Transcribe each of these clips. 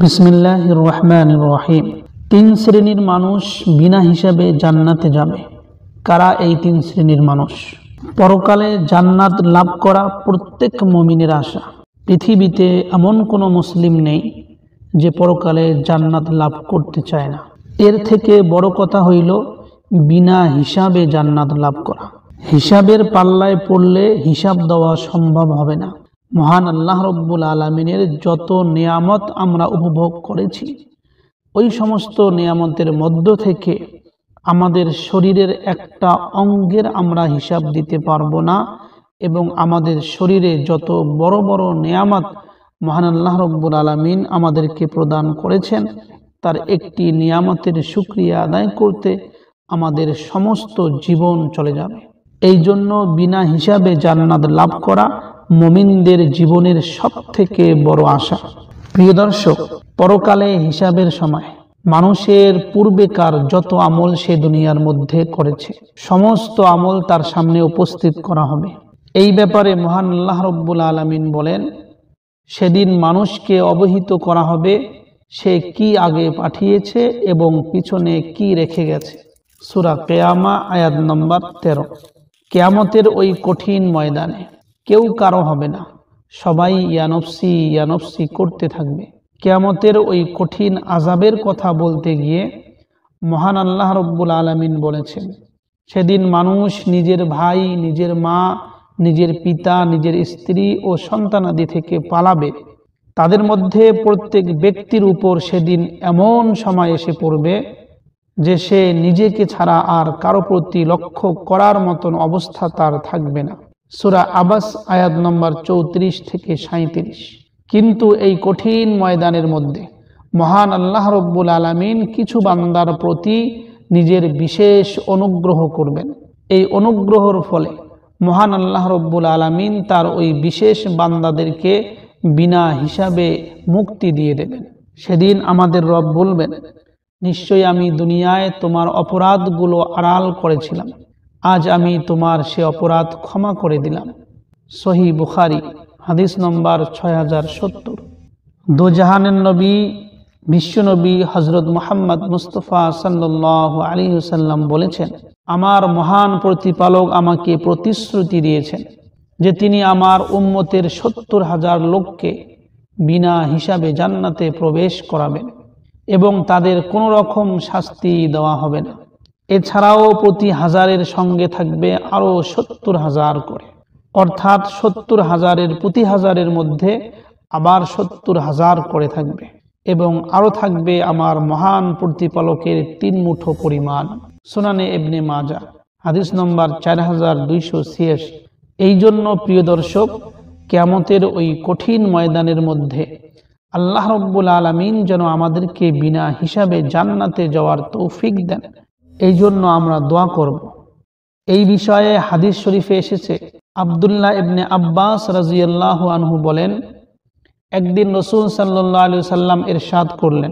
বিসমিল্লাহির রহমানির রহিম। তিন শ্রেণীর মানুষ বিনা হিসাবে জান্নাতে যাবে। কারা এই তিন শ্রেণীর মানুষ? পরকালে জান্নাত লাভ করা প্রত্যেক মুমিনের আশা। পৃথিবীতে এমন কোনো মুসলিম নেই যে পরকালে জান্নাত লাভ করতে চায় না। এর থেকে বড় কথা হইল বিনা হিসাবে জান্নাত লাভ করা। হিসাবের পাল্লায় পড়লে হিসাব দেওয়া সম্ভব হবে না। মহান আল্লাহ রব্বুল আলামিনের যত নিয়ামত আমরা উপভোগ করেছি, ওই সমস্ত নিয়ামতের মধ্য থেকে আমাদের শরীরের একটা অঙ্গের আমরা হিসাব দিতে পারবো না, এবং আমাদের শরীরে যত বড় বড় নিয়ামত মহান আল্লাহ রব্বুল আলামিন আমাদেরকে প্রদান করেছেন, তার একটি নিয়ামতের শুকরিয়া আদায় করতে আমাদের সমস্ত জীবন চলে যাবে। এই জন্য বিনা হিসাবে জান্নাত লাভ করা মুমিনদের জীবনের সবথেকে বড় আশা। প্রিয় দর্শক, পরকালে হিসাবের সময় মানুষের পূর্বেকার যত আমল সে দুনিয়ার মধ্যে করেছে, সমস্ত আমল তার সামনে উপস্থিত করা হবে। এই ব্যাপারে মহান আল্লাহ রব্বুল আলামিন বলেন, সেদিন মানুষকে অবহিত করা হবে সে কি আগে পাঠিয়েছে এবং পিছনে কি রেখে গেছে। সূরা কিয়ামা আয়াত নম্বর 13। কিয়ামতের ওই কঠিন ময়দানে কেউ কারো হবে না, সবাই ইয়ানফসি ইয়ানফসি করতে থাকবে। কিয়ামতের ওই কঠিন আযাবের কথা বলতে গিয়ে মহান আল্লাহ রব্বুল আলামিন বলেছেন, সেদিন মানুষ নিজের ভাই, নিজের মা, নিজের পিতা, নিজের স্ত্রী ও সন্তানাদি থেকে পালাবে। তাদের মধ্যে প্রত্যেক ব্যক্তির উপর সেদিন এমন সময় এসে পড়বে যে সে নিজেকে ছাড়া আর কারো প্রতি লক্ষ্য করার মতন অবস্থা তার থাকবে না। সূরা আবাস আয়াত নম্বর 34 থেকে 37। কিন্তু এই কঠিন ময়দানের মধ্যে মহান আল্লাহ রব্বুল আলামিন কিছু বান্দার প্রতি নিজের বিশেষ অনুগ্রহ করবেন। এই অনুগ্রহের ফলে মহান আল্লাহ রব্বুল আলামিন তার ওই বিশেষ বান্দাদেরকে বিনা হিসাবে মুক্তি দিয়ে দেবেন। সেদিন আমাদের রব বলবেন, নিশ্চয়ই আমি দুনিয়ায় তোমার অপরাধগুলো আড়াল করেছিলাম, আজ আমি তোমার সে অপরাধ ক্ষমা করে দিলাম। সহিহ বুখারী হাদিস নম্বর 6070। দোজাহানের নবী বিশ্বনবী হযরত মুহাম্মদ মুস্তাফা সাল্লাল্লাহু আলাইহি ওয়াসাল্লাম বলেছেন, আমার মহান প্রতিপালক আমাকে প্রতিশ্রুতি দিয়েছেন যে তিনি আমার উম্মতের 70,000 লোককে বিনা হিসাবে জান্নাতে প্রবেশ করাবেন এবং তাদের কোনো রকম শাস্তি দেওয়া হবে না। এছাড়াও প্রতি হাজারের সঙ্গে থাকবে আরো 70,000 করে, অর্থাৎ 70,000-এর প্রতি হাজারের মধ্যে আবার 70,000 করে থাকবে, এবং আরো থাকবে আমার মহান প্রতিপালকের 3 মুঠো পরিমাণ। সুনানে ইবনে মাজাহ হাদিস নম্বর 4286। এই জন্য প্রিয় দর্শক, কিয়ামতের ওই কঠিন ময়দানের মধ্যে আল্লাহ রব্বুল আলামিন যেন আমাদেরকে বিনা হিসাবে জান্নাতে যাওয়ার তৌফিক দেন, এই জন্য আমরা দোয়া করব। এই বিষয়ে হাদিস শরীফে এসেছে, আব্দুল্লাহ ইবনে আব্বাস রাদিয়াল্লাহু আনহু বলেন, একদিন রাসূল সাল্লাল্লাহু আলাইহি ওয়াসাল্লাম ইরশাদ করলেন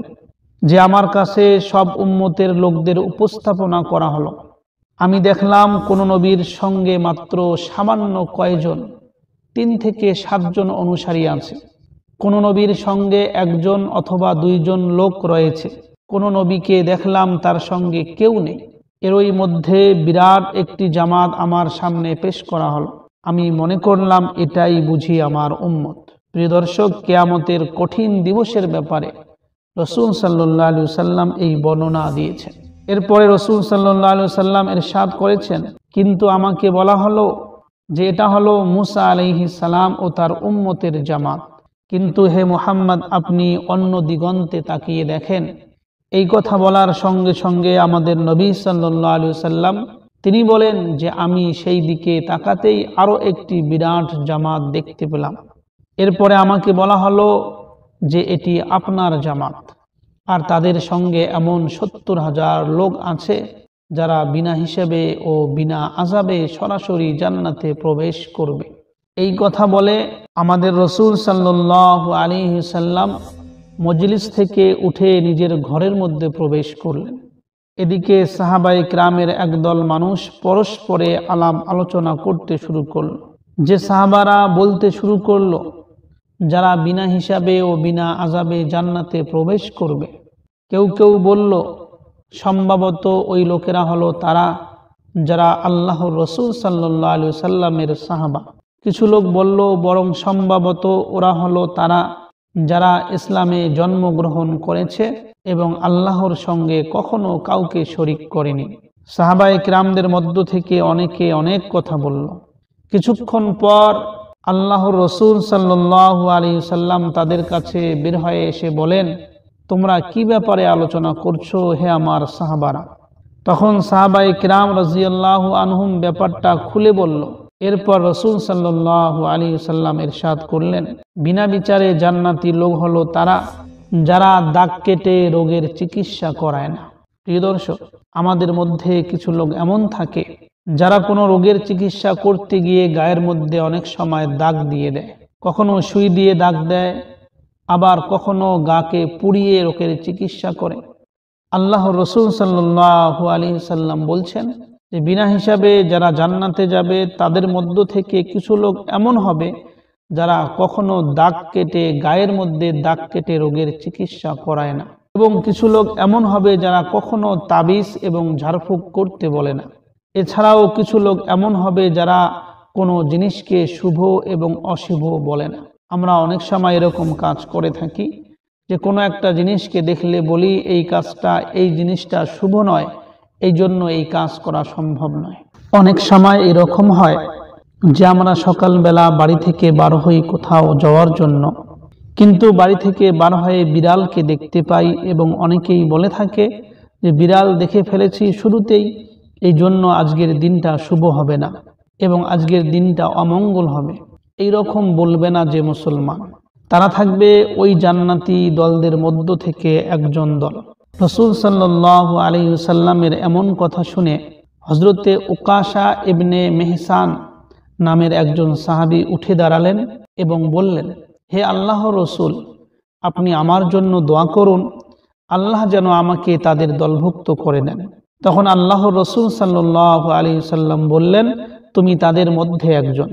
যে আমার কাছে সব উম্মতের লোকদের উপস্থাপনা করা হলো। আমি দেখলাম কোন নবীর সঙ্গে মাত্র সামান্য কয়জন 3 থেকে 7 জন অনুসারী আছে, কোন নবীর সঙ্গে 1 জন অথবা 2 জন লোক রয়েছে, কোন নবীকে দেখলাম তার সঙ্গে কেউ নেই। এরই মধ্যে বিরাট একটি জামাত আমার সামনে পেশ করা হলো। আমি মনে করলাম এটাই বুঝি আমার উম্মত। প্রিয় দর্শক, কিয়ামতের কঠিন দিবসের ব্যাপারে রাসূল সাল্লাল্লাহু আলাইহি ওয়াসাল্লাম এই বর্ণনা দিয়েছেন। এরপরে রাসূল সাল্লাল্লাহু আলাইহি ওয়াসাল্লাম ইরশাদ করেছেন, কিন্তু আমাকে বলা হলো যে এটা হলো মুসা আলাইহিস সালাম ও তার উম্মতের জামাত, কিন্তু হে মুহাম্মদ আপনি অন্য দিগন্তে তাকিয়ে দেখেন। এই কথা বলার সঙ্গে সঙ্গে আমাদের নবী সাল্লাল্লাহু আলাইহি ওয়াসাল্লাম তিনি বলেন যে আমি সেই দিকে তাকাতেই আরো একটি বিরাট জামাত দেখতে পেলাম। এরপরে আমাকে বলা হলো যে এটি আপনার জামাত, আর তাদের সঙ্গে এমন 70,000 লোক আছে যারা বিনা হিসাবে ও বিনা আযাবে সরাসরি জান্নাতে প্রবেশ করবে। এই কথা বলে আমাদের রাসূল সাল্লাল্লাহু আলাইহি ওয়াসাল্লাম মজলিস থেকে উঠে নিজের ঘরের মধ্যে প্রবেশ করলেন। এদিকে সাহাবায়ে কিরামের একদল মানুষ পরস্পরে আলাপ আলোচনা করতে শুরু করল। যে সাহাবারা বলতে শুরু করলো যারা বিনা হিসাবে ও বিনা আযাবে জান্নাতে প্রবেশ করবে। কেউ কেউ বলল সম্ভবত ওই লোকেরা হলো তারা যারা আল্লাহর রাসূল সাল্লাল্লাহু আলাইহি ওয়াসাল্লামের সাহাবা। কিছু লোক বলল বরং সম্ভবত ওরা হলো তারা যারা ইসলামে জন্মগ্রহণ করেছে এবং আল্লাহর সঙ্গে কখনো কাউকে শরীক করেনি। সাহাবায়ে কিরামদের মধ্য থেকে অনেকে অনেক কথা বলল। কিছুক্ষণ পর আল্লাহর রাসূল সাল্লাল্লাহু আলাইহি ওয়াসাল্লাম তাদের কাছে বের হয়ে এসে বলেন, তোমরা কি ব্যাপারে আলোচনা করছো হে আমার সাহাবারা? তখন সাহাবায়ে কিরাম রাদিয়াল্লাহু আনহুম ব্যাপারটা খুলে বলল। এরপর রাসূল সাল্লাল্লাহু আলাইহি ওয়াসাল্লাম ইরশাদ করলেন, বিনা বিচারে জান্নাতি লোক হলো তারা যারা দাগ কেটে রোগের চিকিৎসা করায় না। প্রিয় দর্শক, আমাদের মধ্যে কিছু লোক এমন থাকে যারা কোনো রোগের চিকিৎসা করতে গিয়ে গায়ের মধ্যে অনেক সময় দাগ দিয়ে দেয়, কখনো সুই দিয়ে দাগ দেয়, আবার কখনো গাকে পুড়িয়ে রোগের চিকিৎসা করে। আল্লাহর রাসূল সাল্লাল্লাহু আলাইহি ওয়াসাল্লাম বলছেন যে বিনা হিসাবে যারা জান্নাতে যাবে তাদের মধ্য থেকে কিছু লোক এমন হবে যারা কখনো দাগ কেটে গায়ের মধ্যে দাগ কেটে রোগের চিকিৎসা করায় না, এবং কিছু লোক এমন হবে যারা কখনো তাবিজ এবং ঝাড়ফুঁক করতে বলে না। এছাড়াও কিছু লোক এমন হবে যারা কোনো জিনিসকে শুভ এবং অশুভ বলে না। আমরা অনেক সময় এরকম কাজ করে থাকি যে কোনো একটা জিনিসকে দেখলে বলি এই কাজটা, এই জিনিসটা শুভ নয়, এই জন্য এই কাজ করা সম্ভব নয়। অনেক সময় এরকম হয় যে আমরা সকালবেলা বাড়ি থেকে বার হই কোথাও যাওয়ার জন্য, কিন্তু বাড়ি থেকে বার হয়ে বিড়ালকে দেখতে পাই এবং অনেকেই বলে থাকে যে বিড়াল দেখে ফেলেছি শুরুতেই, এই জন্য আজকের দিনটা শুভ হবে না এবং আজকের দিনটা অমঙ্গল হবে। এই রকম বলবে না যে মুসলমান, তারা থাকবে ওই জান্নাতি দলদের মধ্য থেকে একজন দল। রাসূল সাল্লাল্লাহু আলাইহি ওয়াসাল্লামের এমন কথা শুনে হযরতে উকাশা ইবনে মেহসান নামের একজন সাহাবী উঠে দাঁড়ালেন এবং বললেন, হে আল্লাহর রাসূল, আপনি আমার জন্য দোয়া করুন, আল্লাহ যেন আমাকে তাদের দলভুক্ত করে দেন। তখন আল্লাহর রাসূল সাল্লাল্লাহু আলাইহি ওয়াসাল্লাম বললেন, তুমি তাদের মধ্যে একজন।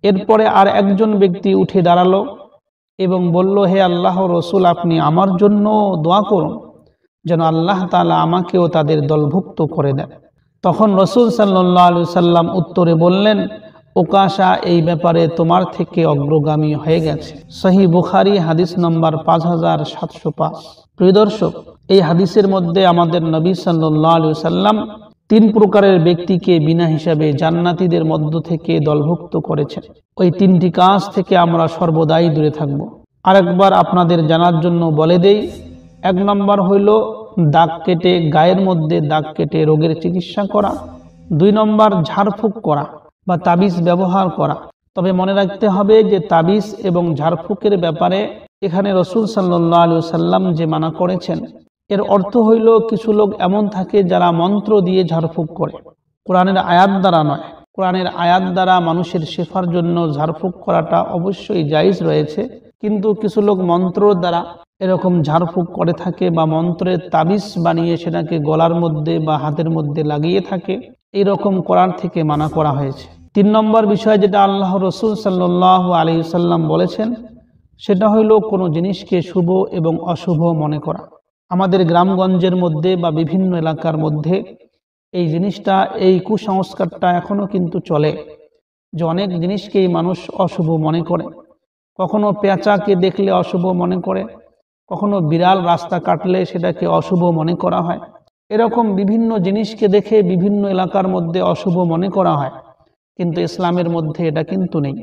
এরপরে আর একজন ব্যক্তি উঠে দাঁড়ালো এবং বলল, হে আল্লাহর রাসূল, আপনি আমার জন্য দোয়া করুন যেন আল্লাহ তাআলা আমাকেও তাদের দলভুক্ত করে দেন। তখন রাসূল সাল্লাল্লাহু আলাইহি ওয়াসাল্লাম উত্তরে বললেন, উকাশা এই ব্যাপারে তোমার থেকে অগ্রগামী হয়ে গেছে। সহিহ বুখারী হাদিস নম্বর 5705। প্রিয় দর্শক, এই হাদিসের মধ্যে আমাদের নবী সাল্লাল্লাহু আলাইহি ওয়াসাল্লাম তিন প্রকারের ব্যক্তিকে বিনা হিসাবে জান্নাতীদের মধ্য থেকে দলভুক্ত করেছেন। ওই তিনটি কাজ থেকে আমরা সর্বদাই দূরে থাকব। আরেকবার আপনাদের জানার জন্য বলে দেই, এক নম্বর হইল দাগ কেটে গায়ের মধ্যে দাগ কেটে রোগের চিকিৎসা করা। দুই নম্বর ঝাড়ফুঁক করা বা তাবিজ ব্যবহার করা। তবে মনে রাখতে হবে যে তাবিজ এবং ঝাড়ফুঁকের ব্যাপারে এখানে রাসূল সাল্লাল্লাহু আলাইহি ওয়াসাল্লাম যে মানা করেছেন, এর অর্থ হইল কিছু লোক এমন থাকে যারা মন্ত্র দিয়ে ঝাড়ফুঁক করে, কোরআনের আয়াত দ্বারা নয়। কোরআনের আয়াত দ্বারা মানুষের শেফার জন্য ঝাড়ফুঁক করাটা অবশ্যই জায়েজ রয়েছে, কিন্তু কিছু লোক মন্ত্র দ্বারা এরকম ঝাড়ফুঁক করে থাকে বা মন্ত্রের তাবিজ বানিয়ে সেটাকে গলার মধ্যে বা হাতের মধ্যে লাগিয়ে থাকে, এইরকম করার থেকে মানা করা হয়েছে। তিন নম্বর বিষয় যেটা আল্লাহ রাসূল সাল্লাল্লাহু আলাইহি ওয়াসাল্লাম বলেছেন, সেটা হইল কোনো জিনিসকে শুভ এবং অশুভ মনে করা। আমাদের গ্রামগঞ্জের মধ্যে বা বিভিন্ন এলাকার মধ্যে এই জিনিসটা, এই কুসংস্কারটা এখনো কিন্তু চলে যে অনেক জিনিসকেই মানুষ অশুভ মনে করে। কখনো পেঁচাকে দেখলে অশুভ মনে করে, কখনো বিড়াল রাস্তা কাটলে সেটাকে অশুভ মনে করা হয়। এরকম বিভিন্ন জিনিসকে দেখে বিভিন্ন এলাকার মধ্যে অশুভ মনে করা হয়, কিন্তু ইসলামের মধ্যে এটা কিন্তু নেই।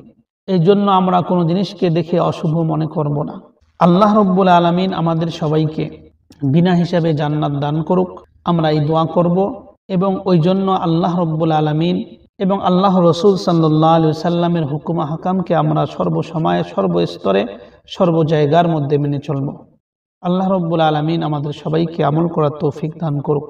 এই জন্য আমরা কোনো জিনিসকে দেখে অশুভ মনে করব না। আল্লাহ রব্বুল আলামিন আমাদের সবাইকে বিনা হিসাবে জান্নাত দান করুক, আমরা এই দোয়া করব। এবং ওই জন্য আল্লাহ রব্বুল আলামিন এবং আল্লাহ রাসূল সাল্লাল্লাহু আলাইহি ওয়াসাল্লামের হুকুম আহকামকে আমরা সর্বসময়ে, সর্বস্তরে, সর্ব জায়গার মধ্যে মেনে চলব। আল্লাহ রব্বুল আলামিন আমাদের সবাইকে আমল করার তৌফিক দান করুক।